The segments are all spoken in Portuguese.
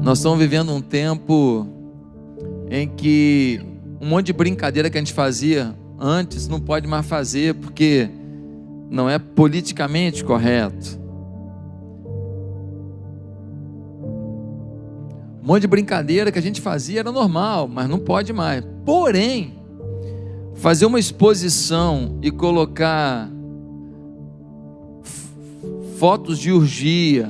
Nós estamos vivendo um tempo em que um monte de brincadeira que a gente fazia antes não pode mais fazer porque não é politicamente correto. Um monte de brincadeira que a gente fazia era normal, mas não pode mais. Porém, fazer uma exposição e colocar fotos de orgia,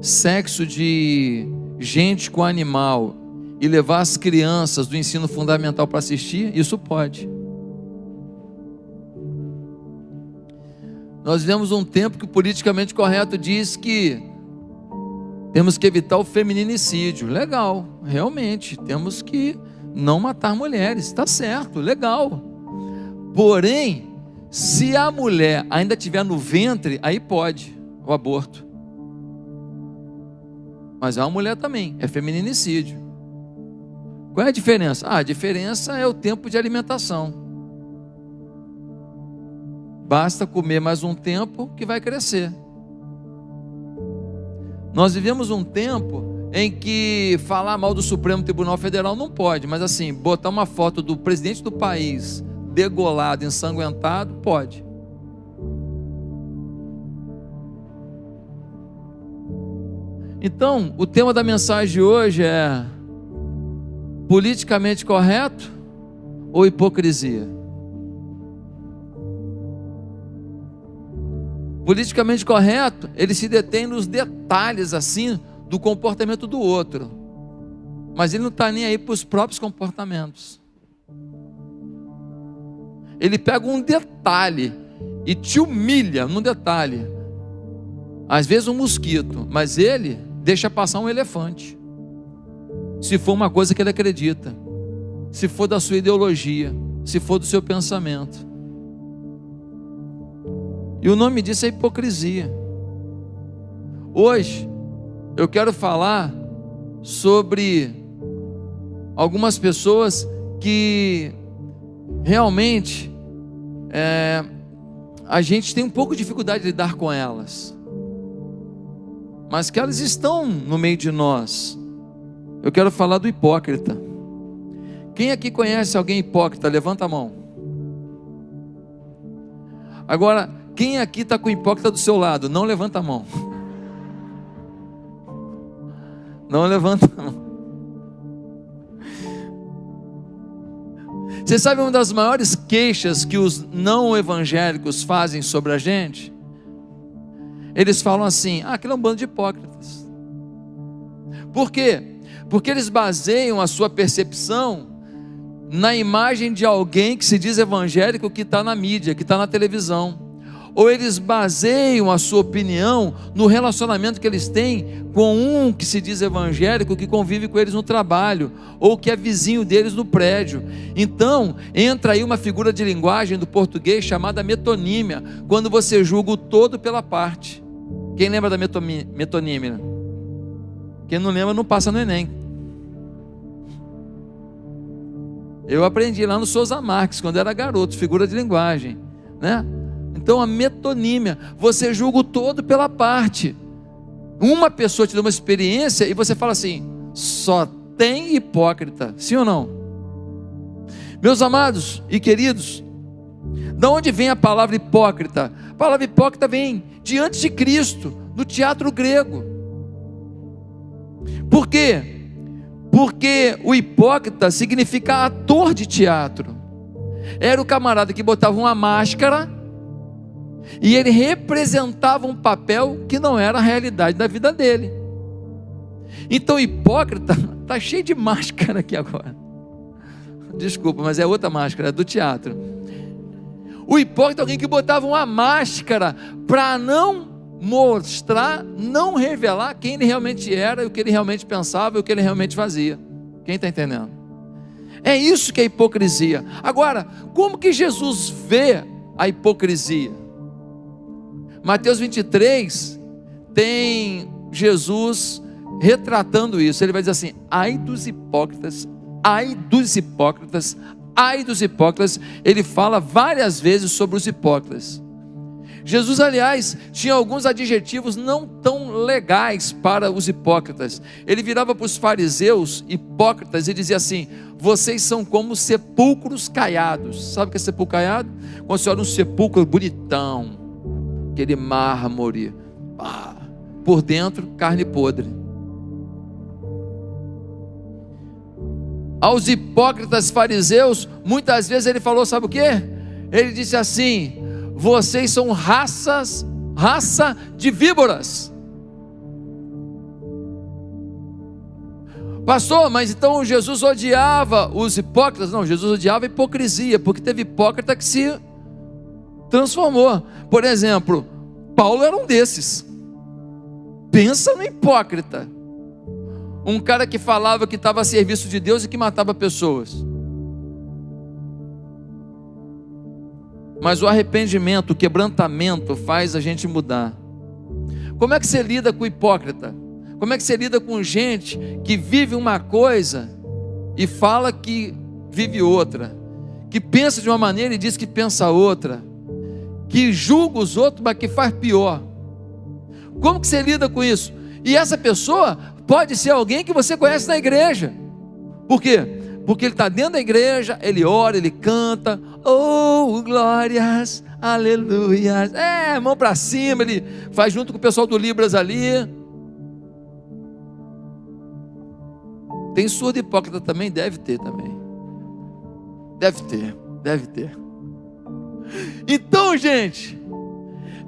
sexo de gente com animal e levar as crianças do ensino fundamental para assistir, isso pode. Nós vivemos um tempo que o politicamente correto diz que temos que evitar o feminicídio. Legal, realmente, temos que não matar mulheres, está certo, legal. Porém, se a mulher ainda estiver no ventre, aí pode o aborto. Mas é uma mulher também, é feminicídio. Qual é a diferença? A diferença é o tempo de alimentação. Basta comer mais um tempo que vai crescer. Nós vivemos um tempo em que falar mal do Supremo Tribunal Federal não pode, mas assim, botar uma foto do presidente do país degolado, ensanguentado, pode. Então, o tema da mensagem de hoje é: politicamente correto ou hipocrisia? Politicamente correto, ele se detém nos detalhes assim do comportamento do outro, mas ele não está nem aí para os próprios comportamentos. Ele pega um detalhe e te humilha num detalhe, às vezes um mosquito, mas ele deixa passar um elefante, se for uma coisa que ele acredita, se for da sua ideologia, se for do seu pensamento. E o nome disso é hipocrisia. Hoje eu quero falar sobre algumas pessoas que realmente a gente tem um pouco de dificuldade de lidar com elas, mas que elas estão no meio de nós. Eu quero falar do hipócrita. Quem aqui conhece alguém hipócrita? Levanta a mão. Agora, quem aqui está com o hipócrita do seu lado? Não levanta a mão. Não levanta a mão. Você sabe uma das maiores queixas que os não evangélicos fazem sobre a gente? Eles falam assim: aquilo é um bando de hipócritas. Por quê? Porque eles baseiam a sua percepção na imagem de alguém que se diz evangélico, que está na mídia, que está na televisão. Ou eles baseiam a sua opinião no relacionamento que eles têm com um que se diz evangélico, que convive com eles no trabalho, ou que é vizinho deles no prédio. Então, entra aí uma figura de linguagem do português chamada metonímia, quando você julga o todo pela parte. Quem lembra da metonímia? Quem não lembra não passa no Enem. Eu aprendi lá no Souza Marques, quando era garoto, figura de linguagem, né? Então a metonímia, você julga o todo pela parte. Uma pessoa te dá uma experiência e você fala assim: só tem hipócrita, sim ou não? Meus amados e queridos, de onde vem a palavra hipócrita? A palavra hipócrita vem de antes de Cristo, no teatro grego. Por quê? Porque o hipócrita significa ator de teatro. Era o camarada que botava uma máscara e ele representava um papel que não era a realidade da vida dele. Então o hipócrita está cheio de máscara aqui agora. Desculpa, mas é outra máscara, é do teatro. O hipócrita é alguém que botava uma máscara para não mostrar, não revelar quem ele realmente era, o que ele realmente pensava e o que ele realmente fazia. Quem está entendendo? É isso que é hipocrisia. Agora, como que Jesus vê a hipocrisia? Mateus 23 tem Jesus retratando isso. Ele vai dizer assim: ai dos hipócritas, ai dos hipócritas, ai dos hipócritas. Ele fala várias vezes sobre os hipócritas. Jesus, aliás, tinha alguns adjetivos não tão legais para os hipócritas. Ele virava para os fariseus hipócritas e dizia assim: vocês são como sepulcros caiados. Sabe o que é sepulcro caiado? Quando você olha um sepulcro bonitão, aquele mármore, por dentro carne podre. Aos hipócritas fariseus, muitas vezes ele falou, sabe o que? Ele disse assim: vocês são raça de víboras. Pastor, mas então Jesus odiava os hipócritas? Não, Jesus odiava a hipocrisia, porque teve hipócrita que se transformou. Por exemplo, Paulo era um desses. Pensa no hipócrita, um cara que falava que estava a serviço de Deus e que matava pessoas. Mas o arrependimento, o quebrantamento faz a gente mudar. Como é que você lida com o hipócrita? Como é que você lida com gente que vive uma coisa e fala que vive outra, que pensa de uma maneira e diz que pensa outra, que julga os outros, mas que faz pior? Como que você lida com isso? E essa pessoa pode ser alguém que você conhece na igreja. Por quê? Porque ele está dentro da igreja, ele ora, ele canta, oh glórias, aleluias, mão para cima, ele faz junto com o pessoal do Libras ali. Tem surdo hipócrita também? Deve ter também. Deve ter. Então, gente,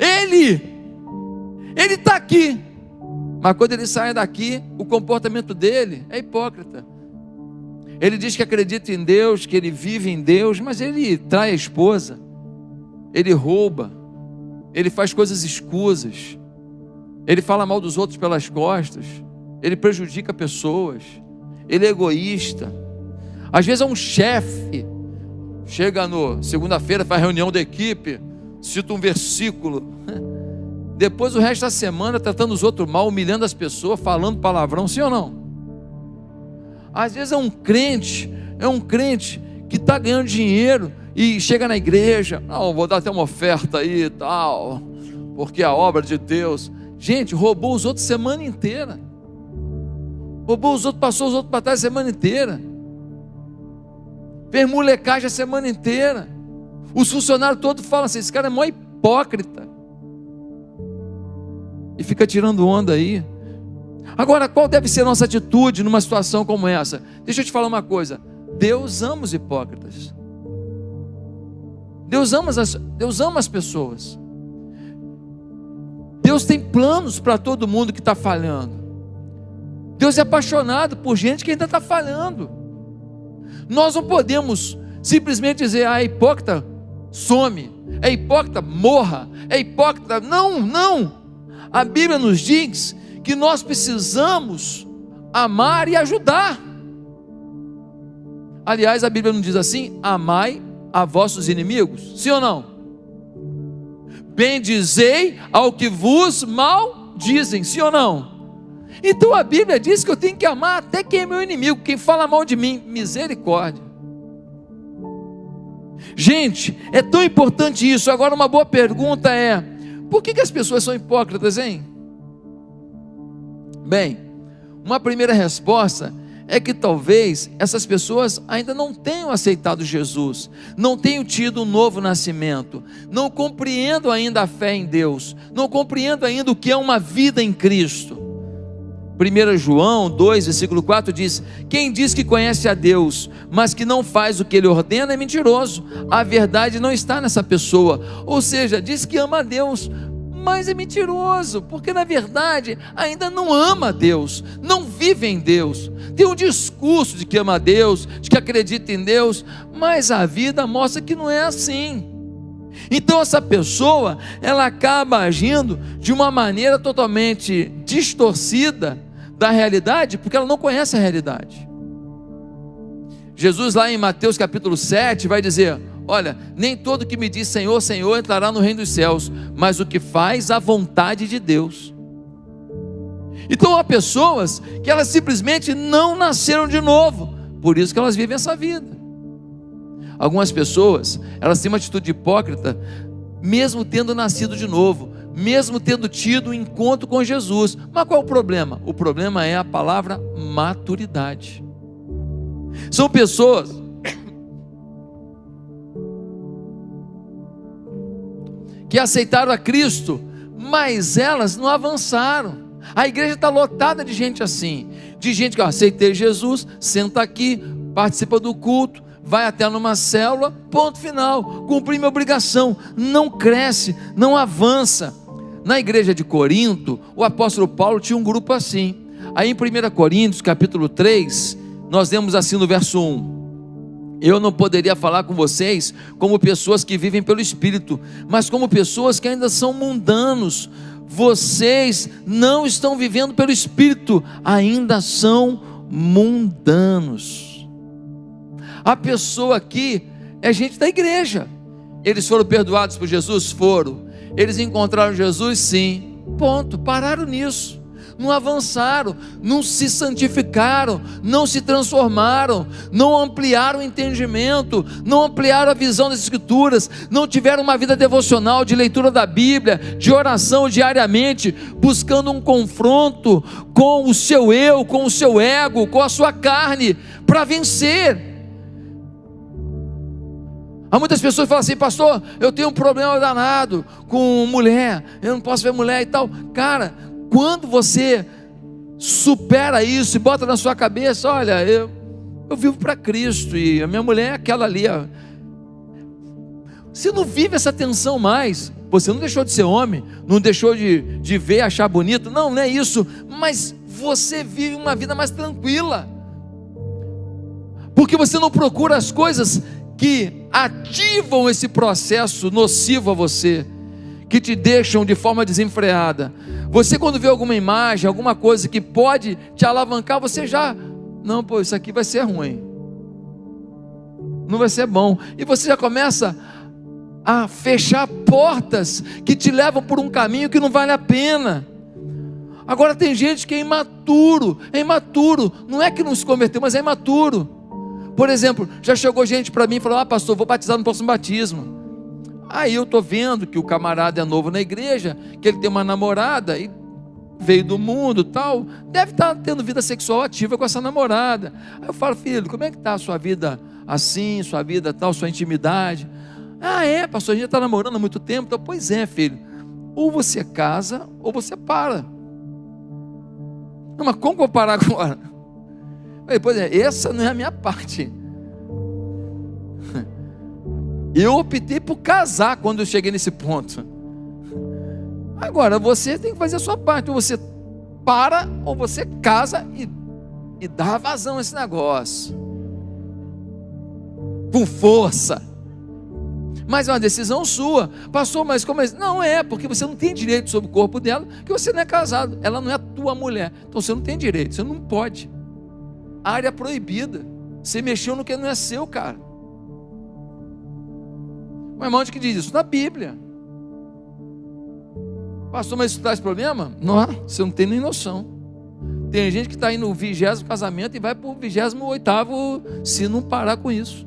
ele está aqui, mas quando ele sai daqui, o comportamento dele é hipócrita. Ele diz que acredita em Deus, que ele vive em Deus, mas ele trai a esposa, ele rouba, ele faz coisas escusas, ele fala mal dos outros pelas costas, ele prejudica pessoas, ele é egoísta. Às vezes é um chefe, chega no segunda-feira, faz reunião da equipe, cita um versículo, depois o resto da semana tratando os outros mal, humilhando as pessoas, falando palavrão, sim ou não? Às vezes é um crente que está ganhando dinheiro e chega na igreja, não, vou dar até uma oferta aí e tal, porque é a obra de Deus. Gente, roubou os outros semana inteira, passou os outros para trás a semana inteira, fez molecagem a semana inteira. Os funcionários todos falam assim: esse cara é mó hipócrita, e fica tirando onda aí. Agora, qual deve ser a nossa atitude numa situação como essa? Deixa eu te falar uma coisa: Deus ama os hipócritas, Deus ama as pessoas, Deus tem planos para todo mundo que está falhando, Deus é apaixonado por gente que ainda está falhando. Nós não podemos simplesmente dizer: é hipócrita, some, é hipócrita, morra, é hipócrita. Não, a Bíblia nos diz que nós precisamos amar e ajudar. Aliás, a Bíblia não diz assim: amai a vossos inimigos, sim ou não? Bendizei ao que vos maldizem, sim ou não? Então a Bíblia diz que eu tenho que amar até quem é meu inimigo, quem fala mal de mim. Misericórdia. Gente, é tão importante isso. Agora uma boa pergunta é: por que as pessoas são hipócritas, hein? Bem, uma primeira resposta é que talvez essas pessoas ainda não tenham aceitado Jesus, não tenham tido um novo nascimento, não compreendam ainda a fé em Deus, não compreendam ainda o que é uma vida em Cristo. 1 João 2, versículo 4 diz: quem diz que conhece a Deus, mas que não faz o que Ele ordena, é mentiroso, a verdade não está nessa pessoa. Ou seja, diz que ama a Deus, mas é mentiroso, porque na verdade ainda não ama a Deus, não vive em Deus, tem um discurso de que ama a Deus, de que acredita em Deus, mas a vida mostra que não é assim. Então essa pessoa, ela acaba agindo de uma maneira totalmente distorcida da realidade, porque ela não conhece a realidade. Jesus lá em Mateus capítulo 7 vai dizer: olha, nem todo que me diz Senhor, Senhor entrará no reino dos céus, mas o que faz a vontade de Deus. Então há pessoas que elas simplesmente não nasceram de novo, por isso que elas vivem essa vida. Algumas pessoas, elas têm uma atitude hipócrita, mesmo tendo nascido de novo, mesmo tendo tido um encontro com Jesus. Mas qual é o problema? O problema é a palavra maturidade. São pessoas que aceitaram a Cristo, mas elas não avançaram. A igreja está lotada de gente assim, de gente que aceitei Jesus, senta aqui, participa do culto, vai até numa célula, ponto final, cumpri minha obrigação, não cresce, não avança. Na igreja de Corinto, o apóstolo Paulo tinha um grupo assim. Aí em 1 Coríntios capítulo 3, nós lemos assim no verso 1: eu não poderia falar com vocês como pessoas que vivem pelo Espírito, mas como pessoas que ainda são mundanos. Vocês não estão vivendo pelo Espírito, ainda são mundanos. A pessoa aqui é gente da igreja. Eles foram perdoados por Jesus? Foram. Eles encontraram Jesus? Sim. Ponto, pararam nisso. Não avançaram, não se santificaram, não se transformaram, não ampliaram o entendimento, não ampliaram a visão das Escrituras, não tiveram uma vida devocional, de leitura da Bíblia, de oração diariamente, buscando um confronto com o seu eu, com o seu ego, com a sua carne, para vencer. Há muitas pessoas que falam assim: pastor, eu tenho um problema danado com mulher, eu não posso ver mulher e tal. Cara, quando você supera isso e bota na sua cabeça: olha, eu vivo para Cristo e a minha mulher é aquela ali, ó. Você não vive essa tensão mais. Você não deixou de ser homem, não deixou de ver e achar bonito, não é isso, mas você vive uma vida mais tranquila, porque você não procura as coisas que ativam esse processo nocivo a você, que te deixam de forma desenfreada. Você, quando vê alguma imagem, alguma coisa que pode te alavancar, você já, não, pô, isso aqui vai ser ruim, não vai ser bom, e você já começa a fechar portas que te levam por um caminho que não vale a pena. Agora tem gente que é imaturo, não é que não se converteu, mas é imaturo. Por exemplo, já chegou gente para mim e falou: pastor, vou batizar no próximo batismo. Aí eu estou vendo que o camarada é novo na igreja, que ele tem uma namorada e veio do mundo tal, deve estar tendo vida sexual ativa com essa namorada. Aí eu falo: filho, como é que está a sua vida assim, sua vida tal, sua intimidade? Pastor, a gente já está namorando há muito tempo. Então, pois é, filho, ou você casa ou você para. Não, mas como vou parar agora? Pois é, essa não é a minha parte. Eu optei por casar quando eu cheguei nesse ponto. Agora você tem que fazer a sua parte. Ou você para, ou você casa e dá vazão a esse negócio com força. Mas é uma decisão sua. Pastor, mas como é? Não é, porque você não tem direito sobre o corpo dela, porque você não é casado, ela não é tua mulher, então você não tem direito, você não pode. Área proibida, você mexeu no que não é seu, cara. O irmão que diz isso na Bíblia. Pastor, mas isso traz problema? Não, você não tem nem noção. Tem gente que está indo no 20º casamento e vai para o 28º se não parar com isso,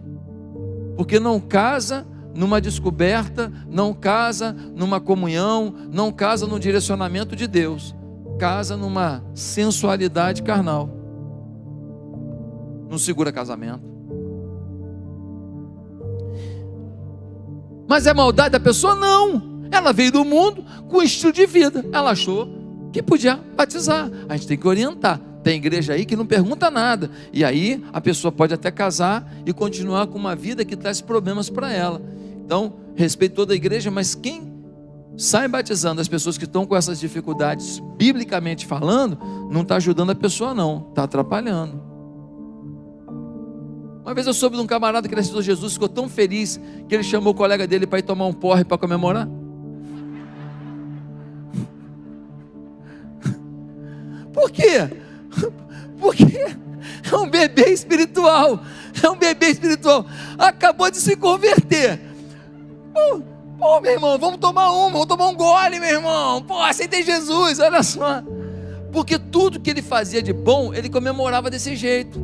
porque não casa numa descoberta, não casa numa comunhão, não casa no direcionamento de Deus, casa numa sensualidade carnal, não segura casamento. Mas é maldade da pessoa? Não, ela veio do mundo com estilo de vida, ela achou que podia batizar. A gente tem que orientar. Tem igreja aí que não pergunta nada, e aí a pessoa pode até casar e continuar com uma vida que traz problemas para ela. Então, respeito toda a igreja, mas quem sai batizando as pessoas que estão com essas dificuldades, biblicamente falando, não está ajudando a pessoa não, está atrapalhando. Uma vez eu soube de um camarada que aceitou Jesus, ficou tão feliz que ele chamou o colega dele para ir tomar um porre para comemorar. Por quê? Porque é um bebê espiritual, acabou de se converter. Pô, meu irmão, vamos tomar um gole, meu irmão. Pô, aceitei Jesus, olha só. Porque tudo que ele fazia de bom, ele comemorava desse jeito.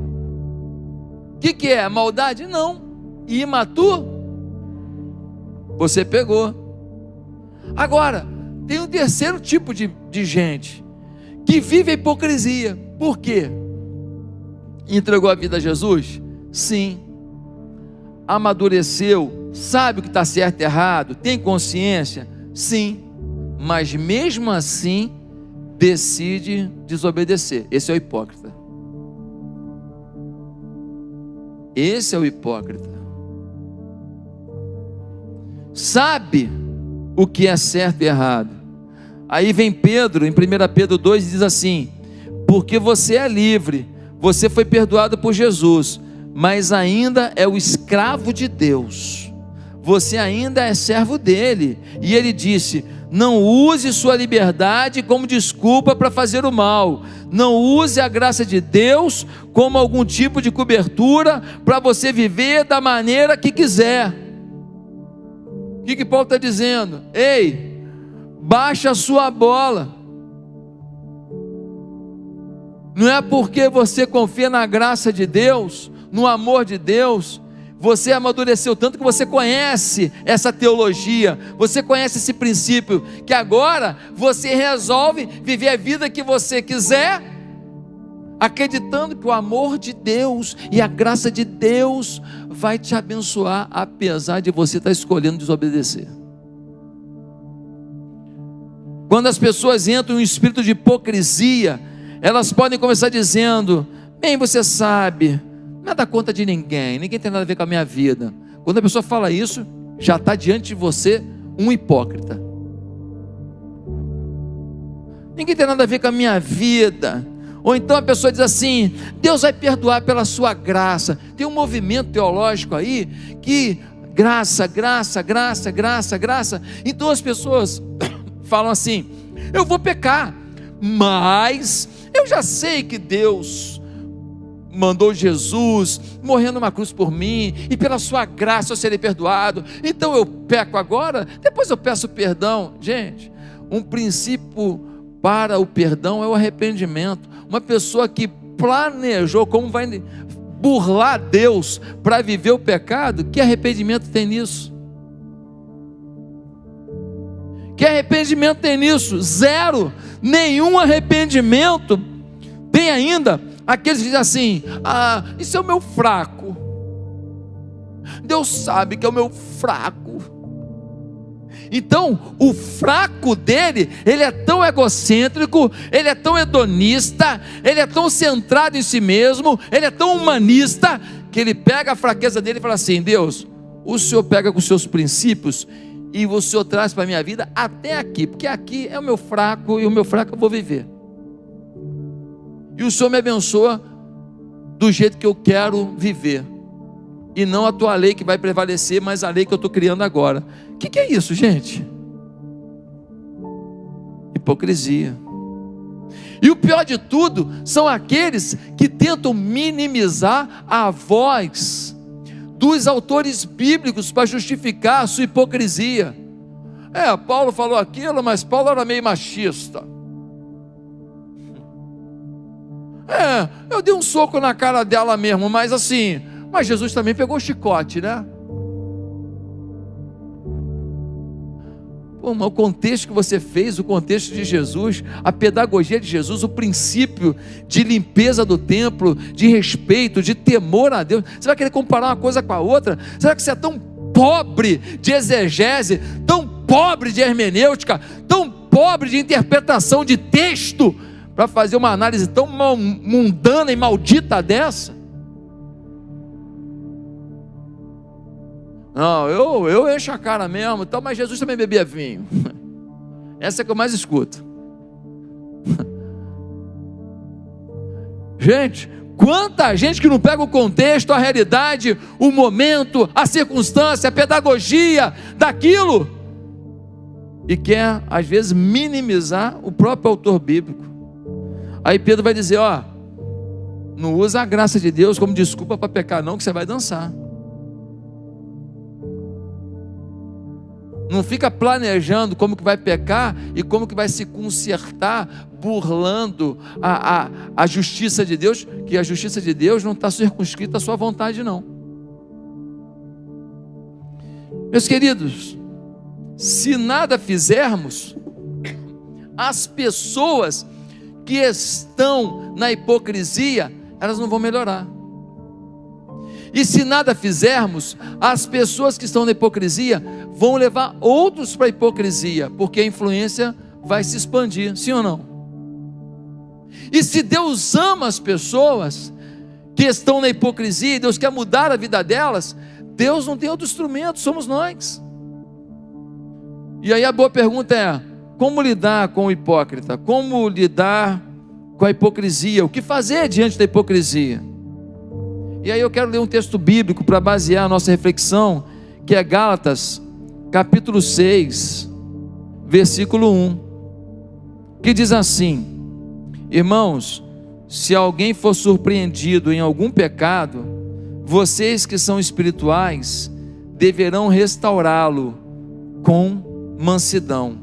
O que é? Maldade? Não. imaturo, você pegou. Agora, tem um terceiro tipo de gente que vive a hipocrisia. Por quê? Entregou a vida a Jesus? Sim. Amadureceu, sabe o que está certo e errado, tem consciência? Sim. Mas mesmo assim, decide desobedecer. Esse é o hipócrita. Esse é o hipócrita. Sabe o que é certo e errado. Aí vem Pedro, em 1 Pedro 2, e diz assim: porque você é livre, você foi perdoado por Jesus, mas ainda é o escravo de Deus, você ainda é servo dele. E ele disse: não use sua liberdade como desculpa para fazer o mal, não use a graça de Deus como algum tipo de cobertura para você viver da maneira que quiser. O que Paulo está dizendo? Ei, baixa a sua bola. Não é porque você confia na graça de Deus, no amor de Deus, você amadureceu tanto que você conhece essa teologia, você conhece esse princípio, que agora você resolve viver a vida que você quiser, acreditando que o amor de Deus e a graça de Deus vai te abençoar, apesar de você estar escolhendo desobedecer. Quando as pessoas entram em um espírito de hipocrisia, elas podem começar dizendo: bem, você sabe, não dá conta de ninguém tem nada a ver com a minha vida. Quando a pessoa fala isso, já está diante de você um hipócrita. Ninguém tem nada a ver com a minha vida. Ou então a pessoa diz assim: Deus vai perdoar pela sua graça. Tem um movimento teológico aí que graça, graça, graça, graça, graça. Então as pessoas falam assim: eu vou pecar, mas eu já sei que Deus mandou Jesus morrer numa cruz por mim, e pela sua graça eu serei perdoado, então eu peco agora, depois eu peço perdão. Gente, um princípio para o perdão é o arrependimento. Uma pessoa que planejou como vai burlar Deus para viver o pecado, que arrependimento tem nisso? Que arrependimento tem nisso? Zero. Nenhum arrependimento. Tem ainda aqueles que dizem assim: ah, isso é o meu fraco, Deus sabe que é o meu fraco. Então o fraco dele, ele é tão egocêntrico, ele é tão hedonista, ele é tão centrado em si mesmo, ele é tão humanista, que ele pega a fraqueza dele e fala assim: Deus, o Senhor pega com os seus princípios e o Senhor traz para a minha vida até aqui, porque aqui é o meu fraco, e o meu fraco eu vou viver, e o Senhor me abençoa do jeito que eu quero viver, e não a tua lei que vai prevalecer, mas a lei que eu estou criando agora. O que é isso, gente? Hipocrisia. E o pior de tudo são aqueles que tentam minimizar a voz dos autores bíblicos para justificar a sua hipocrisia. Paulo falou aquilo, mas Paulo era meio machista. Eu dei um soco na cara dela mesmo, mas assim, mas Jesus também pegou chicote, né? Pô, mas o contexto que você fez, o contexto de Jesus, a pedagogia de Jesus, o princípio de limpeza do templo, de respeito, de temor a Deus, você vai querer comparar uma coisa com a outra? Será que você é tão pobre de exegese, tão pobre de hermenêutica, tão pobre de interpretação de texto, para fazer uma análise tão mundana e maldita dessa? Não, eu encho a cara mesmo, então, mas Jesus também bebia vinho. Essa é que eu mais escuto. Gente, quanta gente que não pega o contexto, a realidade, o momento, a circunstância, a pedagogia daquilo, e quer às vezes minimizar o próprio autor bíblico. Aí Pedro vai dizer: não usa a graça de Deus como desculpa para pecar não, que você vai dançar. Não fica planejando como que vai pecar e como que vai se consertar, burlando a justiça de Deus, que a justiça de Deus não está circunscrita à sua vontade não. Meus queridos, se nada fizermos, as pessoas que estão na hipocrisia, elas não vão melhorar. E se nada fizermos, as pessoas que estão na hipocrisia vão levar outros para a hipocrisia, porque a influência vai se expandir, sim ou não? E se Deus ama as pessoas que estão na hipocrisia, e Deus quer mudar a vida delas, Deus não tem outro instrumento, somos nós. E aí a boa pergunta é: como lidar com o hipócrita? Como lidar com a hipocrisia? O que fazer diante da hipocrisia? E aí eu quero ler um texto bíblico para basear a nossa reflexão, que é Gálatas, capítulo 6, versículo 1, que diz assim: irmãos, se alguém for surpreendido em algum pecado, vocês que são espirituais deverão restaurá-lo com mansidão.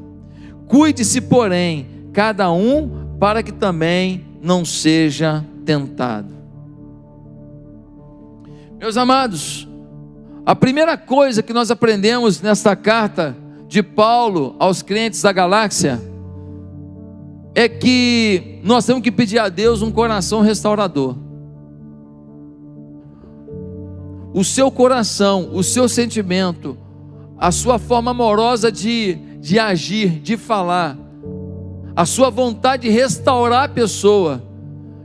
Cuide-se, porém, cada um para que também não seja tentado. Meus amados, a primeira coisa que nós aprendemos nesta carta de Paulo aos crentes da galáxia é que nós temos que pedir a Deus um coração restaurador. O seu coração, o seu sentimento, a sua forma amorosa de agir, de falar, a sua vontade de restaurar a pessoa,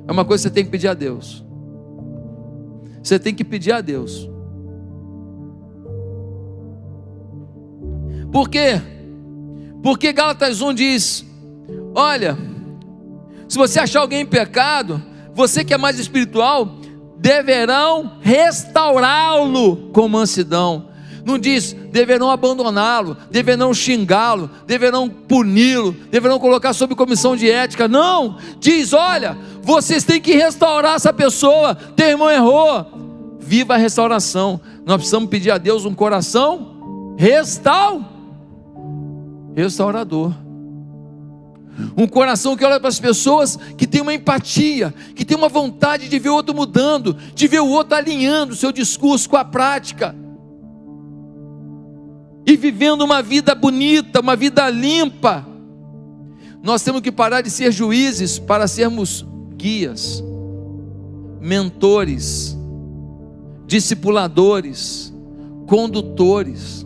é uma coisa que você tem que pedir a Deus. Você tem que pedir a Deus. Por quê? Porque Gálatas 1 diz: olha, se você achar alguém em pecado, você que é mais espiritual, deverão restaurá-lo com mansidão. Não diz deverão abandoná-lo, deverão xingá-lo, deverão puni-lo, deverão colocar sob comissão de ética. Não, diz: olha, vocês têm que restaurar essa pessoa. Teu irmão errou, viva a restauração. Nós precisamos pedir a Deus um coração restaurador, um coração que olha para as pessoas, que tem uma empatia, que tem uma vontade de ver o outro mudando, de ver o outro alinhando o seu discurso com a prática, e vivendo uma vida bonita, uma vida limpa. Nós temos que parar de ser juízes para sermos guias, mentores, discipuladores, condutores.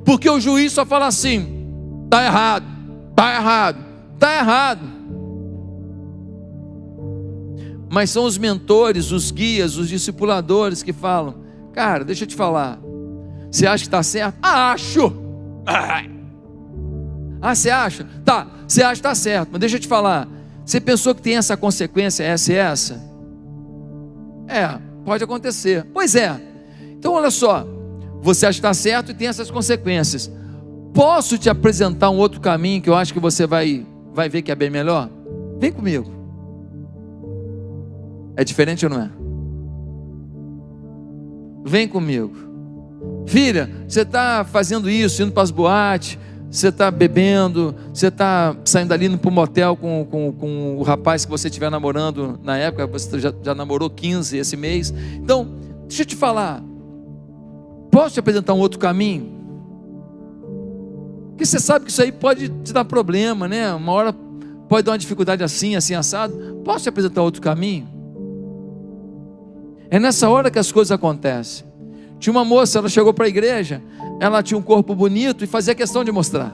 Porque o juiz só fala assim: está errado, está errado, está errado. Mas são os mentores, os guias, os discipuladores que falam: cara, deixa eu te falar, você acha que está certo? Acho. Você acha? Tá, você acha que está certo, mas deixa eu te falar, você pensou que tem essa consequência, essa e essa? Pode acontecer. Pois é. Então olha só, você acha que está certo e tem essas consequências. Posso te apresentar um outro caminho que eu acho que você vai ver que é bem melhor? Vem comigo. É diferente ou não é? Vem comigo. Filha, você está fazendo isso, indo para as boates, você está bebendo, você está saindo ali para o motel com o rapaz que você estiver namorando na época, você já namorou 15 esse mês. Então, deixa eu te falar, posso te apresentar um outro caminho? Porque você sabe que isso aí pode te dar problema, né? Uma hora pode dar uma dificuldade assim, assim, assado. Posso te apresentar outro caminho? É nessa hora que as coisas acontecem. Tinha uma moça, ela chegou para a igreja, ela tinha um corpo bonito e fazia questão de mostrar.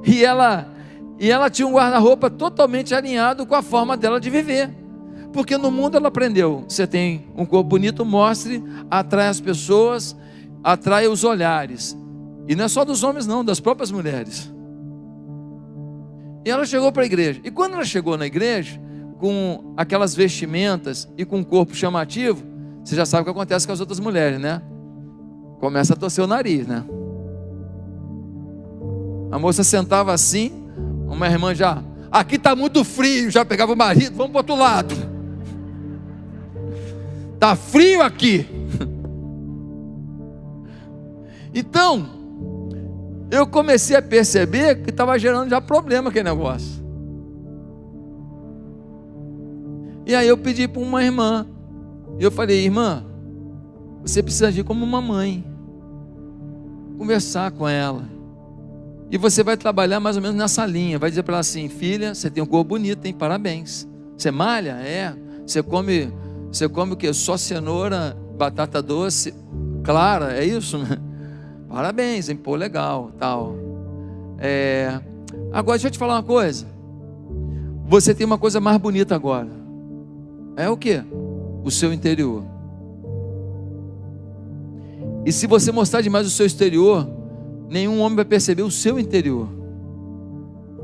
E ela tinha um guarda-roupa totalmente alinhado com a forma dela de viver. Porque no mundo ela aprendeu: você tem um corpo bonito, mostre, atrai as pessoas, atrai os olhares. E não é só dos homens não, das próprias mulheres. E ela chegou para a igreja. E quando ela chegou na igreja, com aquelas vestimentas e com um corpo chamativo, você já sabe o que acontece com as outras mulheres, né? Começa a torcer o nariz, né? A moça sentava assim, uma irmã já: aqui está muito frio, já pegava o marido: vamos para o outro lado. Está frio aqui. Então, eu comecei a perceber que estava gerando já problema aquele negócio. E aí eu pedi para uma irmã, e eu falei: irmã, Você precisa agir como uma mãe, conversar com ela. E você vai trabalhar mais ou menos nessa linha. Vai dizer para ela assim: filha, você tem um corpo bonito, hein? Parabéns. Você malha? É. Você come o quê? Só cenoura, batata doce, clara, é isso? Parabéns, hein? Pô, legal, tal. Agora deixa eu te falar uma coisa. Você tem uma coisa mais bonita agora. É o quê? O seu interior. E se você mostrar demais o seu exterior, nenhum homem vai perceber o seu interior,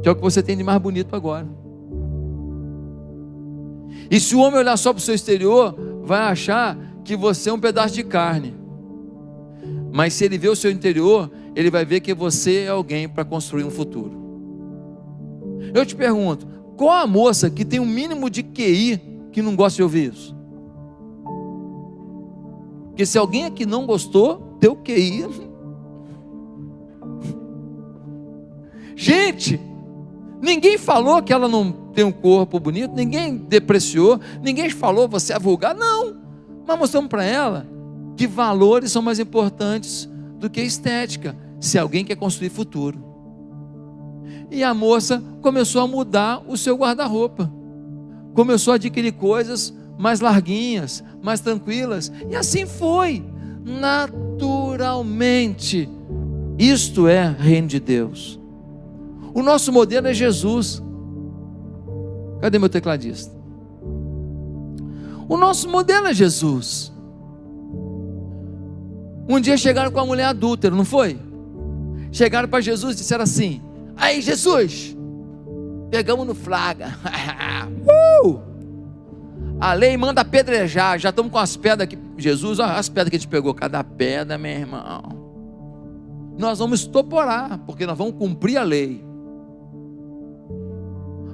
que é o que você tem de mais bonito agora. E se o homem olhar só para o seu exterior, vai achar que você é um pedaço de carne. Mas se ele vê o seu interior, ele vai ver que você é alguém para construir um futuro. Eu te pergunto, qual a moça que tem um mínimo de QI que não gosta de ouvir isso? Porque se alguém aqui não gostou, teu QI... Gente, ninguém falou que ela não tem um corpo bonito, ninguém depreciou, ninguém falou você é vulgar, não. Mas mostramos para ela que valores são mais importantes do que estética, se alguém quer construir futuro. E a moça começou a mudar o seu guarda-roupa, começou a adquirir coisas mais larguinhas, mais tranquilas, e assim foi, naturalmente. Isto é reino de Deus. O nosso modelo é Jesus. Cadê meu tecladista? O nosso modelo é Jesus. Um dia chegaram com a mulher adúltera, não foi? Chegaram para Jesus e disseram assim: aí Jesus, pegamos no flagra. A lei manda apedrejar, já estamos com as pedras aqui. Jesus, olha as pedras que a gente pegou, cada pedra, meu irmão. Nós vamos estoporar, porque nós vamos cumprir a lei.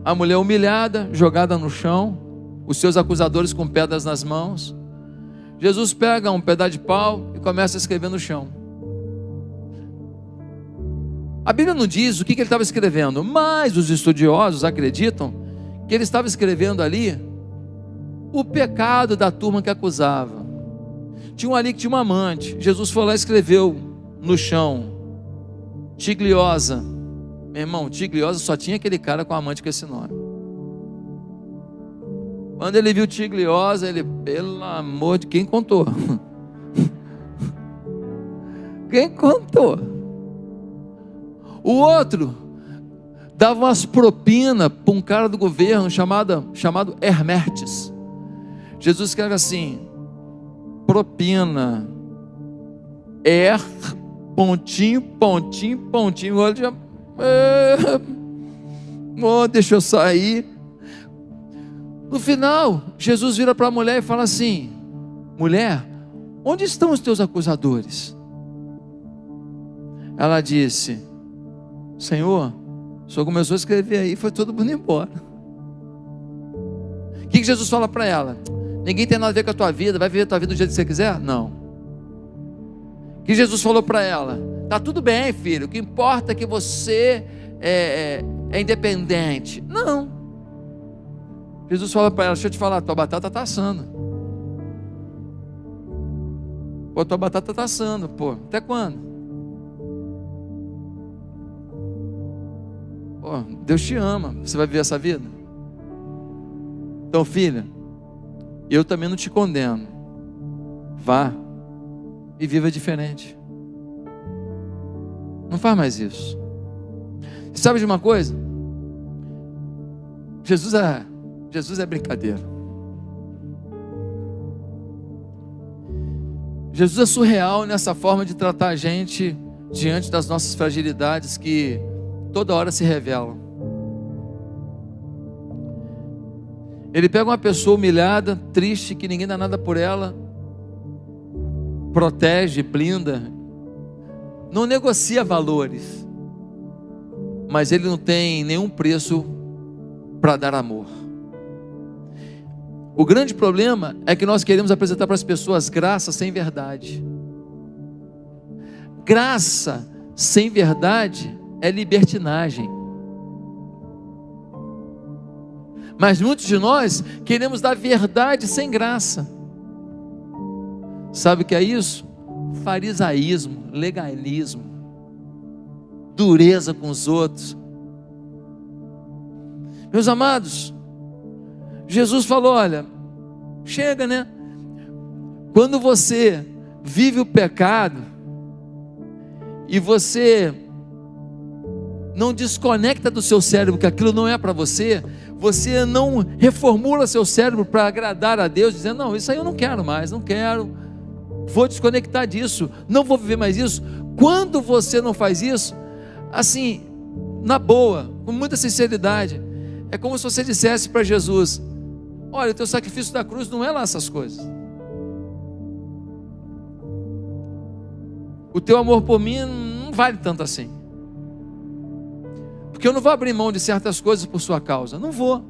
A mulher humilhada, jogada no chão, os seus acusadores com pedras nas mãos. Jesus pega um pedaço de pau e começa a escrever no chão. A Bíblia não diz o que ele estava escrevendo, mas os estudiosos acreditam que ele estava escrevendo ali o pecado da turma que acusava. Tinha um ali que tinha uma amante. Jesus foi lá e escreveu no chão: Tigliosa. Meu irmão, Tigliosa só tinha aquele cara com amante com esse nome. Quando ele viu Tigliosa, ele, pelo amor de quem contou? Quem contou? O outro dava umas propinas para um cara do governo chamado Hermetes. Jesus escreve assim: propina, pontinho, pontinho, pontinho. Olha, já, deixa eu sair. No final, Jesus vira para a mulher e fala assim: mulher, onde estão os teus acusadores? Ela disse: Senhor, o Senhor começou a escrever aí, foi todo mundo embora. O que Jesus fala para ela? Ninguém tem nada a ver com a tua vida, vai viver a tua vida do jeito que você quiser? Não. O que Jesus falou para ela? Tá tudo bem, filho, o que importa é que você é independente. Não. Jesus fala para ela: deixa eu te falar, tua batata está assando. Pô, tua batata está assando, pô, até quando? Pô, Deus te ama, você vai viver essa vida? Então, filha, eu também não te condeno. Vá e viva diferente. Não faz mais isso. Você sabe de uma coisa? Jesus é brincadeira. Jesus é surreal nessa forma de tratar a gente diante das nossas fragilidades que toda hora se revelam. Ele pega uma pessoa humilhada, triste, que ninguém dá nada por ela, protege, blinda, não negocia valores, mas ele não tem nenhum preço para dar amor. O grande problema é que nós queremos apresentar para as pessoas graça sem verdade. Graça sem verdade é libertinagem. Mas muitos de nós queremos dar verdade sem graça. Sabe o que é isso? Farisaísmo, legalismo, dureza com os outros. Meus amados, Jesus falou: olha, chega, né? Quando você vive o pecado e você não desconecta do seu cérebro que aquilo não é para você, você não reformula seu cérebro para agradar a Deus, dizendo: não, isso aí eu não quero mais, não quero, vou desconectar disso, não vou viver mais isso. Quando você não faz isso, assim, na boa, com muita sinceridade, é como se você dissesse para Jesus: olha, o teu sacrifício da cruz não é lá essas coisas, o teu amor por mim não vale tanto assim, porque eu não vou abrir mão de certas coisas por sua causa, não vou.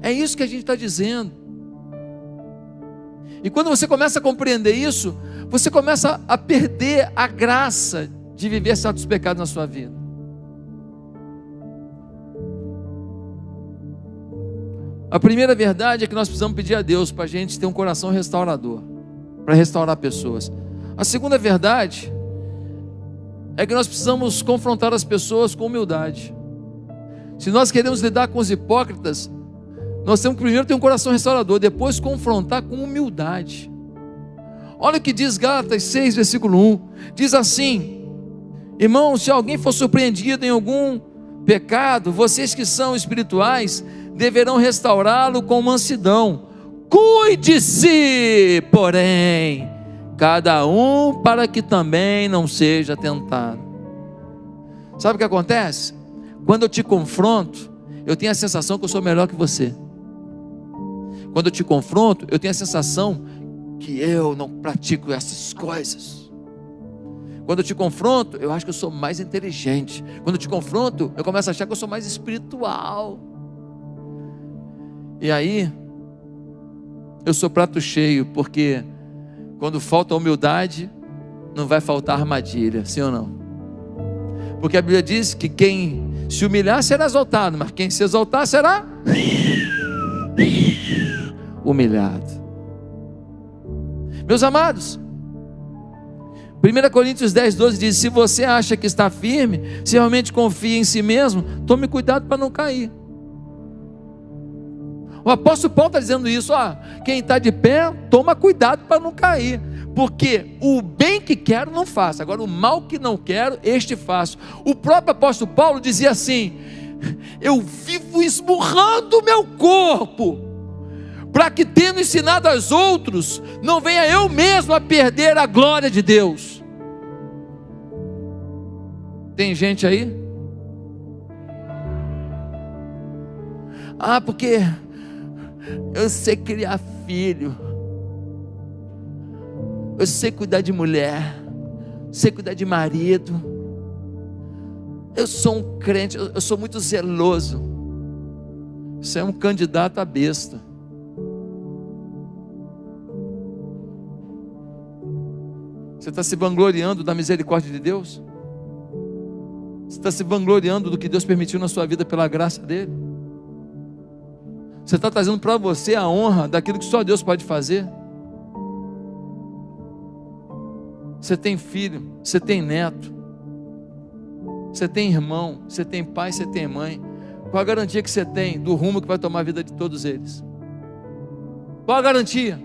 É isso que a gente está dizendo. E quando você começa a compreender isso, você começa a perder a graça de viver certos pecados na sua vida. A primeira verdade é que nós precisamos pedir a Deus para a gente ter um coração restaurador, para restaurar pessoas. A segunda verdade é que nós precisamos confrontar as pessoas com humildade. Se nós queremos lidar com os hipócritas, nós temos que primeiro ter um coração restaurador, depois confrontar com humildade. Olha o que diz Gálatas 6, versículo 1, diz assim: irmãos, se alguém for surpreendido em algum pecado, vocês que são espirituais deverão restaurá-lo com mansidão. Cuide-se, porém, cada um, para que também não seja tentado. Sabe o que acontece? Quando eu te confronto, eu tenho a sensação que eu sou melhor que você. Quando eu te confronto, eu tenho a sensação que eu não pratico essas coisas. Quando eu te confronto, eu acho que eu sou mais inteligente. Quando eu te confronto, eu começo a achar que eu sou mais espiritual. E aí, eu sou prato cheio, porque quando falta humildade, não vai faltar armadilha, sim ou não? Porque a Bíblia diz que quem se humilhar será exaltado, mas quem se exaltar será humilhado. Meus amados, 1 Coríntios 10, 12 diz: se você acha que está firme, se realmente confia em si mesmo, tome cuidado para não cair. O apóstolo Paulo está dizendo isso: quem está de pé, toma cuidado para não cair, porque o bem que quero não faço, agora o mal que não quero, este faço. O próprio apóstolo Paulo dizia assim: eu vivo esmurrando o meu corpo, para que, tendo ensinado aos outros, não venha eu mesmo a perder a glória de Deus. Tem gente aí? Porque eu sei criar filho, eu sei cuidar de mulher, sei cuidar de marido, eu sou um crente, eu sou muito zeloso. Você é um candidato a besta. Você está se vangloriando da misericórdia de Deus? Você está se vangloriando do que Deus permitiu na sua vida pela graça dele? Você está trazendo para você a honra daquilo que só Deus pode fazer? Você tem filho, você tem neto, você tem irmão, você tem pai, você tem mãe. Qual a garantia que você tem do rumo que vai tomar a vida de todos eles? Qual a garantia?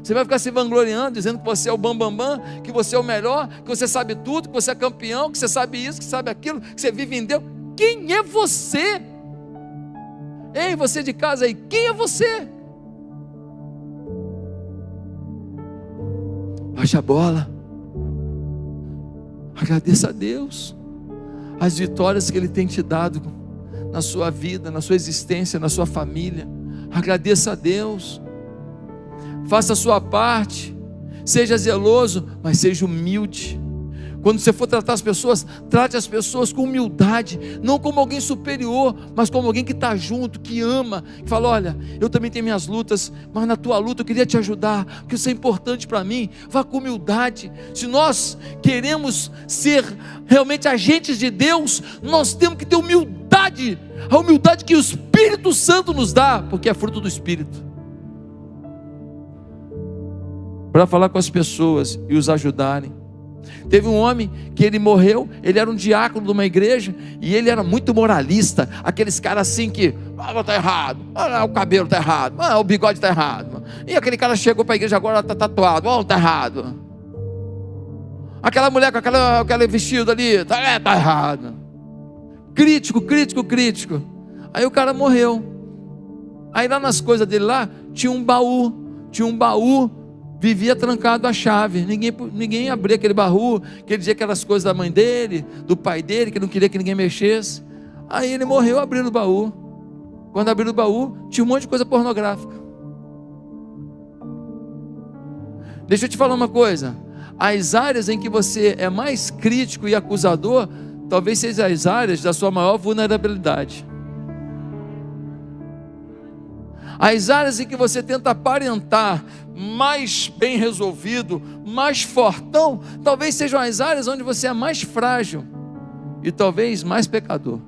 Você vai ficar se vangloriando, dizendo que você é o bambambam, que você é o melhor, que você sabe tudo, que você é campeão, que você sabe isso, que sabe aquilo, que você vive em Deus. Quem é você? Ei, você de casa aí, quem é você? Baixa a bola, agradeça a Deus as vitórias que Ele tem te dado na sua vida, na sua existência, na sua família. Agradeça a Deus, faça a sua parte, seja zeloso, mas seja humilde. Quando você for tratar as pessoas, trate as pessoas com humildade, não como alguém superior, mas como alguém que está junto, que ama, que fala: olha, eu também tenho minhas lutas, mas na tua luta eu queria te ajudar, porque isso é importante para mim. Vá com humildade. Se nós queremos ser realmente agentes de Deus, nós temos que ter humildade, a humildade que o Espírito Santo nos dá, porque é fruto do Espírito. para falar com as pessoas e os ajudarem. Teve um homem que ele morreu, ele era um diácono de uma igreja, e ele era muito moralista, aqueles caras assim que, está errado, o cabelo está errado, o bigode está errado, e aquele cara chegou para a igreja agora, está tatuado, está errado, aquela mulher com aquele vestido ali, está errado, crítico, aí o cara morreu, aí lá nas coisas dele lá, tinha um baú, vivia trancado a chave, ninguém abria aquele baú, que ele dizia aquelas coisas da mãe dele, do pai dele, que não queria que ninguém mexesse. Aí ele morreu abrindo o baú. Quando abriu o baú, tinha um monte de coisa pornográfica. Deixa eu te falar uma coisa, as áreas em que você é mais crítico e acusador, talvez sejam as áreas da sua maior vulnerabilidade. As áreas em que você tenta aparentar mais bem resolvido, mais fortão, talvez sejam as áreas onde você é mais frágil e talvez mais pecador.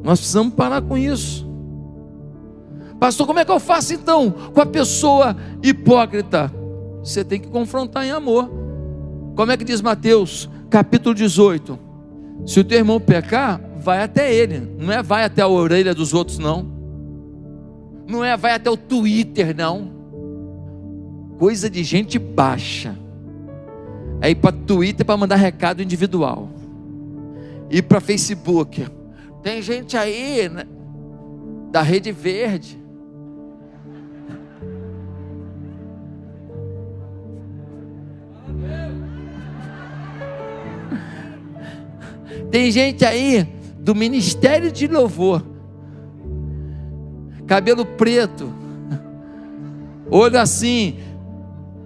Nós precisamos parar com isso. Pastor, como é que eu faço então com a pessoa hipócrita? Você tem que confrontar em amor. Como é que diz Mateus capítulo 18? Se o teu irmão pecar, vai até ele, não é vai até a orelha dos outros, não é vai até o Twitter, não, coisa de gente baixa, é ir para Twitter para mandar recado individual, ir para Facebook, tem gente aí, né, da Rede Verde, tem gente aí do Ministério de Louvor, cabelo preto, olho assim,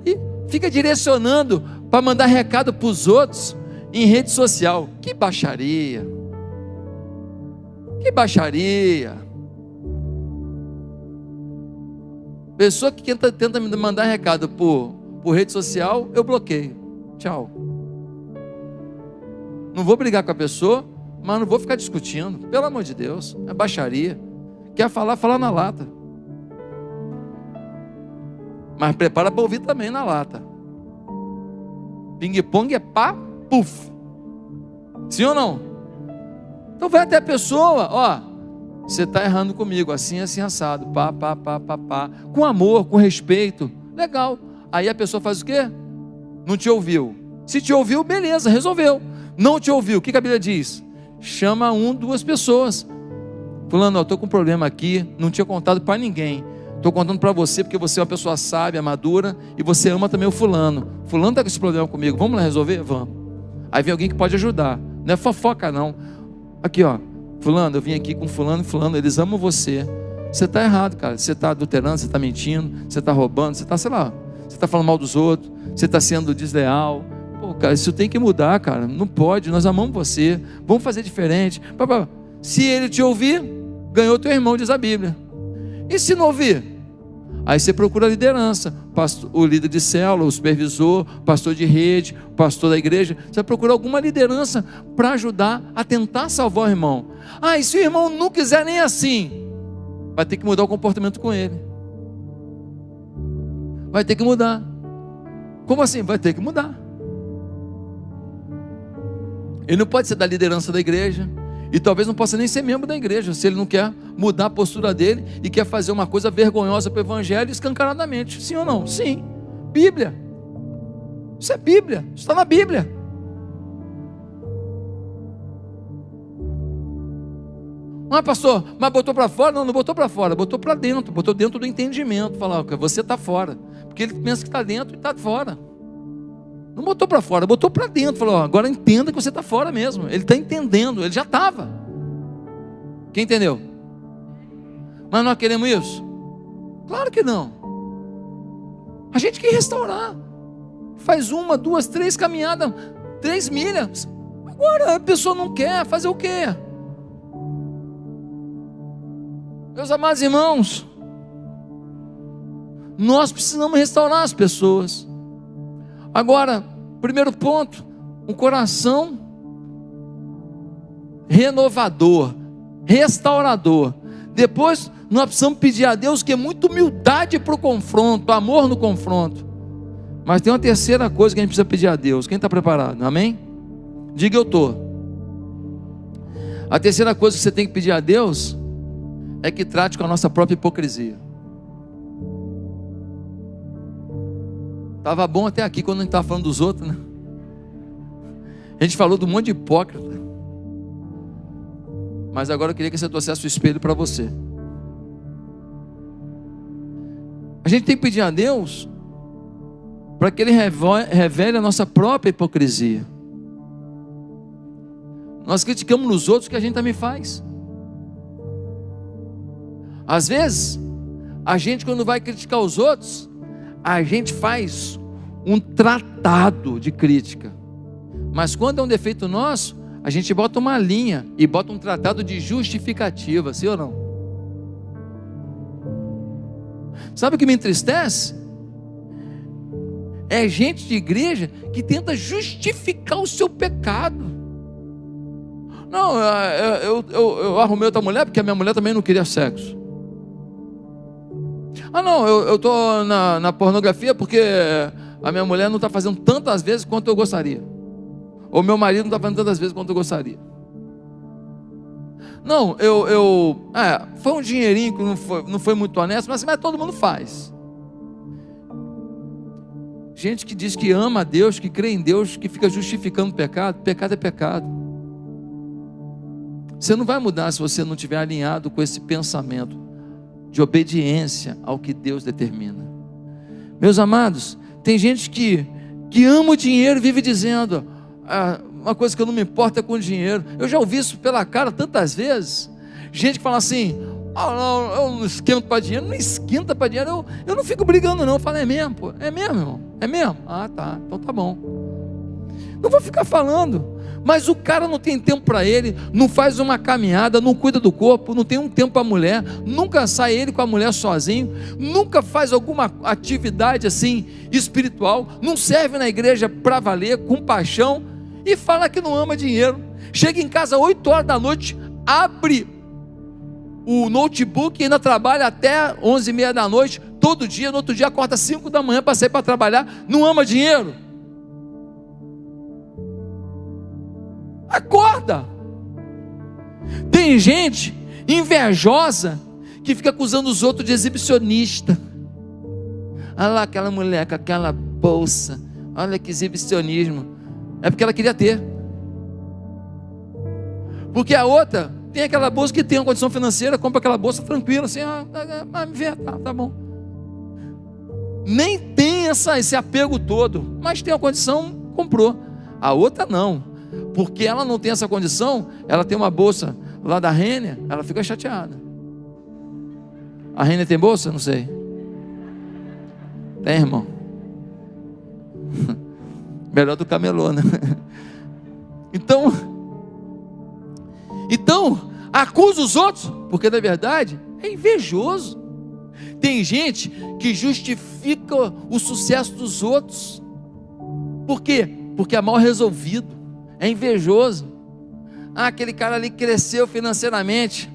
e fica direcionando para mandar recado para os outros em rede social. Que baixaria, pessoa que tenta me mandar recado por rede social, eu bloqueio, tchau. Não vou brigar com a pessoa, mas não vou ficar discutindo, pelo amor de Deus, é baixaria. Quer falar, fala na lata, mas prepara para ouvir também na lata. Ping-pong é pá, puf, sim ou não? Então vai até a pessoa, você está errando comigo, assim, assado, pá, com amor, com respeito, legal. Aí a pessoa faz o quê? Não te ouviu. Se te ouviu, beleza, resolveu. Não te ouviu, o que a Bíblia diz? Chama duas pessoas. Fulano, estou com um problema aqui, não tinha contado para ninguém, estou contando para você, porque você é uma pessoa sábia, madura, e você ama também o fulano está com esse problema comigo, vamos lá resolver? Vamos. Aí vem alguém que pode ajudar, não é fofoca não, aqui fulano, eu vim aqui com fulano e fulano, eles amam você está errado, cara, você está adulterando, você está mentindo, você está roubando, você está, sei lá, você está falando mal dos outros, você está sendo desleal. Pô, cara, isso tem que mudar, cara, não pode, nós amamos você, vamos fazer diferente. Se ele te ouvir, ganhou teu irmão, diz a Bíblia. E se não ouvir? Aí você procura a liderança, o líder de célula, o supervisor, pastor de rede, pastor da igreja. Você vai procurar alguma liderança para ajudar a tentar salvar o irmão. E se o irmão não quiser nem assim, vai ter que mudar o comportamento com ele. Vai ter que mudar. Como assim? Vai ter que mudar. Ele não pode ser da liderança da igreja, e talvez não possa nem ser membro da igreja, se ele não quer mudar a postura dele, e quer fazer uma coisa vergonhosa para o evangelho, escancaradamente, sim ou não? Sim, Bíblia, isso é Bíblia, isso está na Bíblia. Pastor, mas botou para fora? Não botou para fora, botou para dentro, botou dentro do entendimento, falar que você está fora, porque ele pensa que está dentro e está fora. Não botou para fora, botou para dentro. Falou, agora entenda que você está fora mesmo. Ele está entendendo, ele já estava. Quem entendeu? Mas nós queremos isso? Claro que não. A gente quer restaurar. Faz 1, 2, 3 caminhadas, 3 milhas. Agora a pessoa não quer, fazer o quê? Meus amados irmãos, nós precisamos restaurar as pessoas. Agora, primeiro ponto, um coração renovador, restaurador. Depois nós precisamos pedir a Deus que é muita humildade para o confronto, amor no confronto. Mas tem uma terceira coisa que a gente precisa pedir a Deus. Quem está preparado? Amém? Diga: eu estou. A terceira coisa que você tem que pedir a Deus é que trate com a nossa própria hipocrisia. Estava bom até aqui quando a gente estava falando dos outros, né? A gente falou de um monte de hipócrita. Mas agora eu queria que você trouxesse o espelho para você. A gente tem que pedir a Deus para que Ele revele a nossa própria hipocrisia. Nós criticamos nos outros o que a gente também faz. Às vezes, a gente, quando vai criticar os outros, a gente faz um tratado de crítica. Mas quando é um defeito nosso, a gente bota uma linha e bota um tratado de justificativa, sim ou não? Sabe o que me entristece? É gente de igreja que tenta justificar o seu pecado. Não, eu arrumei outra mulher porque a minha mulher também não queria sexo. Ah não, eu estou na pornografia porque a minha mulher não está fazendo tantas vezes quanto eu gostaria. Ou meu marido não está fazendo tantas vezes quanto eu gostaria. Não, foi um dinheirinho que não foi muito honesto, mas todo mundo faz. Gente que diz que ama a Deus, que crê em Deus, que fica justificando pecado. Pecado é pecado. Você não vai mudar se você não estiver alinhado com esse pensamento de obediência ao que Deus determina. Meus amados, tem gente que ama o dinheiro e vive dizendo: uma coisa que eu não me importo é com o dinheiro. Eu já ouvi isso pela cara tantas vezes. Gente que fala assim: não, eu não esquento para dinheiro. Não esquenta para dinheiro, eu não fico brigando não. Eu falo: é mesmo, pô? É mesmo, irmão? É mesmo? Ah, tá, então tá bom. Não vou ficar falando. Mas o cara não tem tempo para ele, não faz uma caminhada, não cuida do corpo, não tem um tempo para a mulher, nunca sai ele com a mulher sozinho, nunca faz alguma atividade assim espiritual, não serve na igreja para valer, com paixão, e fala que não ama dinheiro. Chega em casa 8 horas da noite, abre o notebook e ainda trabalha até 11h30 da noite, todo dia. No outro dia acorda 5 da manhã para sair para trabalhar. Não ama dinheiro? Acorda. Tem gente invejosa que fica acusando os outros de exibicionista. Olha lá aquela mulher com aquela bolsa, olha que exibicionismo. É porque ela queria ter. Porque a outra tem aquela bolsa que tem uma condição financeira, compra aquela bolsa tranquila, assim, me vê, tá bom. Nem tem esse apego todo, mas tem a condição, comprou. A outra não. Porque ela não tem essa condição, ela tem uma bolsa lá da Renner, ela fica chateada. A Renner tem bolsa? Não sei. Tem, irmão? Melhor do camelô, né? Então, acusa os outros, porque na verdade é invejoso. Tem gente que justifica o sucesso dos outros. Por quê? Porque é mal resolvido. É invejoso. Aquele cara ali cresceu financeiramente.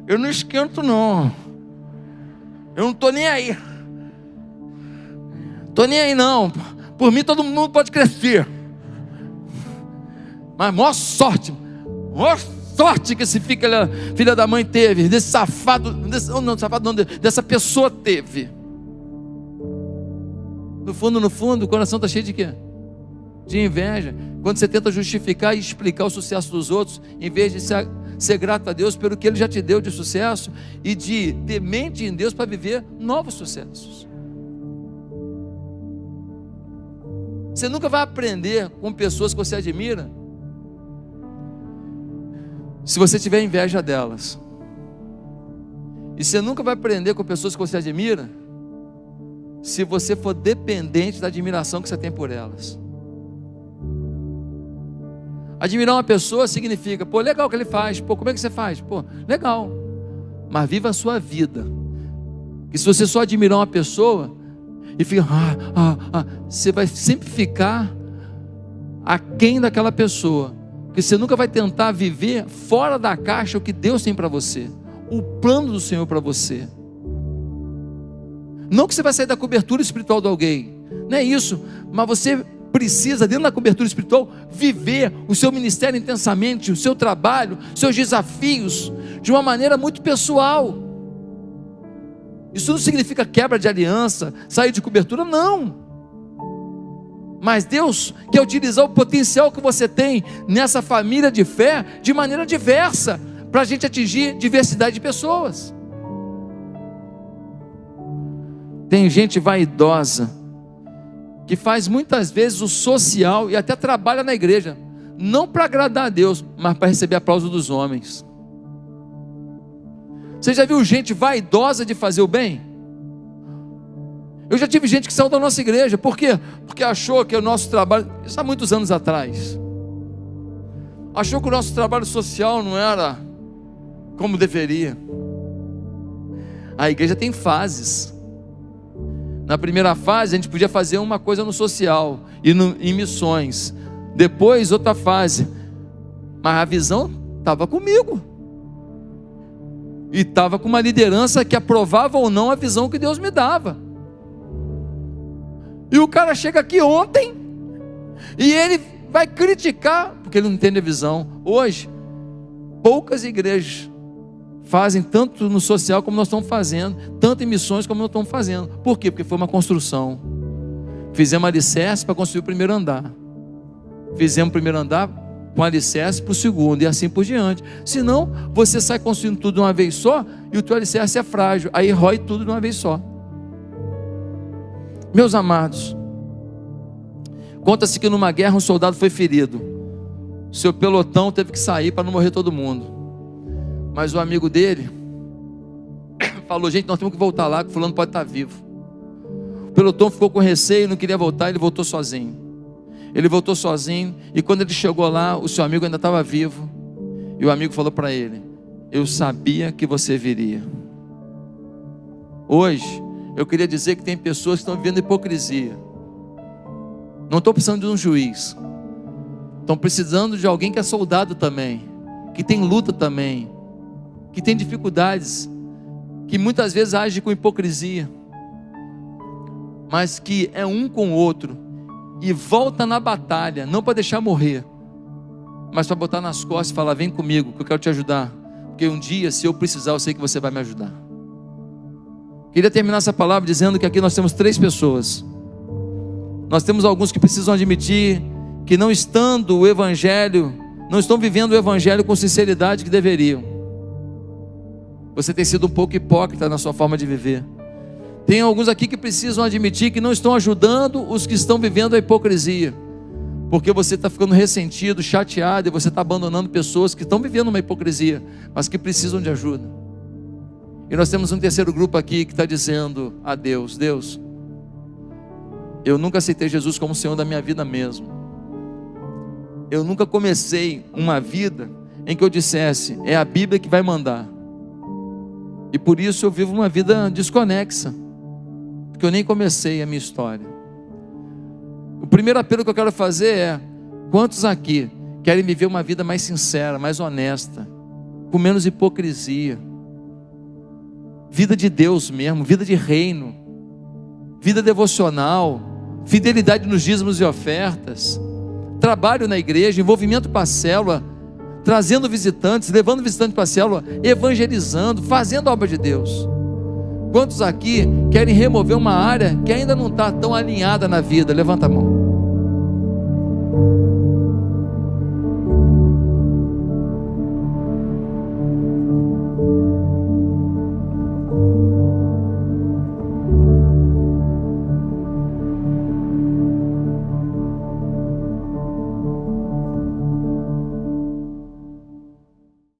Eu não esquento não. Eu não estou nem aí. Estou nem aí não. Por mim todo mundo pode crescer. Mas maior sorte que esse filha da mãe teve. Desse safado. Dessa pessoa teve. No fundo, o coração está cheio de quê? De inveja. Quando você tenta justificar e explicar o sucesso dos outros, em vez de ser grato a Deus pelo que Ele já te deu de sucesso, e de ter mente em Deus para viver novos sucessos. Você nunca vai aprender com pessoas que você admira se você tiver inveja delas. E você nunca vai aprender com pessoas que você admira se você for dependente da admiração que você tem por elas. Admirar uma pessoa significa: pô, legal o que ele faz. Pô, como é que você faz? Pô, legal. Mas viva a sua vida. E se você só admirar uma pessoa e fica, você vai sempre ficar aquém daquela pessoa. Porque você nunca vai tentar viver fora da caixa o que Deus tem para você. o plano do Senhor para você. Não que você vai sair da cobertura espiritual de alguém, não é isso, mas você precisa, dentro da cobertura espiritual, viver o seu ministério intensamente, o seu trabalho, seus desafios, de uma maneira muito pessoal. Isso não significa quebra de aliança, sair de cobertura, não. Mas Deus quer utilizar o potencial que você tem nessa família de fé de maneira diversa, para a gente atingir diversidade de pessoas. Tem gente vaidosa que faz muitas vezes o social e até trabalha na igreja, não para agradar a Deus, mas para receber aplauso dos homens. Você já viu gente vaidosa de fazer o bem? Eu já tive gente que saiu da nossa igreja. Por quê? Porque achou que o nosso trabalho, isso há muitos anos atrás, achou que o nosso trabalho social não era como deveria. A igreja tem fases. Na primeira fase a gente podia fazer uma coisa no social e em missões. Depois outra fase. Mas a visão estava comigo. E estava com uma liderança que aprovava ou não a visão que Deus me dava. E o cara chega aqui ontem e ele vai criticar porque ele não entende a visão. Hoje, poucas igrejas fazem tanto no social como nós estamos fazendo, tanto em missões como nós estamos fazendo. Por quê? Porque foi uma construção. Fizemos alicerce para construir o primeiro andar. Fizemos o primeiro andar com alicerce para o segundo e assim por diante. Senão, você sai construindo tudo de uma vez só e o teu alicerce é frágil. Aí rói tudo de uma vez só. Meus amados, conta-se que numa guerra um soldado foi ferido. Seu pelotão teve que sair para não morrer todo mundo. Mas o amigo dele falou: gente, nós temos que voltar lá, que o fulano pode estar vivo. O pelotão ficou com receio, não queria voltar, ele voltou sozinho. Ele voltou sozinho, e quando ele chegou lá, o seu amigo ainda estava vivo. E o amigo falou para ele: eu sabia que você viria. Hoje, eu queria dizer que tem pessoas que estão vivendo hipocrisia. Não estou precisando de um juiz. Estão precisando de alguém que é soldado também, que tem luta também, que tem dificuldades, que muitas vezes age com hipocrisia, mas que é um com o outro e volta na batalha, não para deixar morrer, mas para botar nas costas e falar: vem comigo que eu quero te ajudar, porque um dia, se eu precisar, eu sei que você vai me ajudar. Queria terminar essa palavra dizendo que aqui nós temos 3 pessoas. Nós temos alguns que precisam admitir que não estando o evangelho, não estão vivendo o evangelho com sinceridade que deveriam. Você tem sido um pouco hipócrita na sua forma de viver. Tem alguns aqui que precisam admitir que não estão ajudando os que estão vivendo a hipocrisia, porque você está ficando ressentido, chateado, e você está abandonando pessoas que estão vivendo uma hipocrisia, mas que precisam de ajuda. E nós temos um terceiro grupo aqui que está dizendo a Deus: Deus, eu nunca aceitei Jesus como Senhor da minha vida mesmo. Eu nunca comecei uma vida em que eu dissesse: é a Bíblia que vai mandar. E por isso eu vivo uma vida desconexa, porque eu nem comecei a minha história. O primeiro apelo que eu quero fazer é: quantos aqui querem viver uma vida mais sincera, mais honesta, com menos hipocrisia, vida de Deus mesmo, vida de reino, vida devocional, fidelidade nos dízimos e ofertas, trabalho na igreja, envolvimento para a célula, trazendo visitantes, levando visitantes para a célula, evangelizando, fazendo a obra de Deus? Quantos aqui querem remover uma área que ainda não está tão alinhada na vida? Levanta a mão.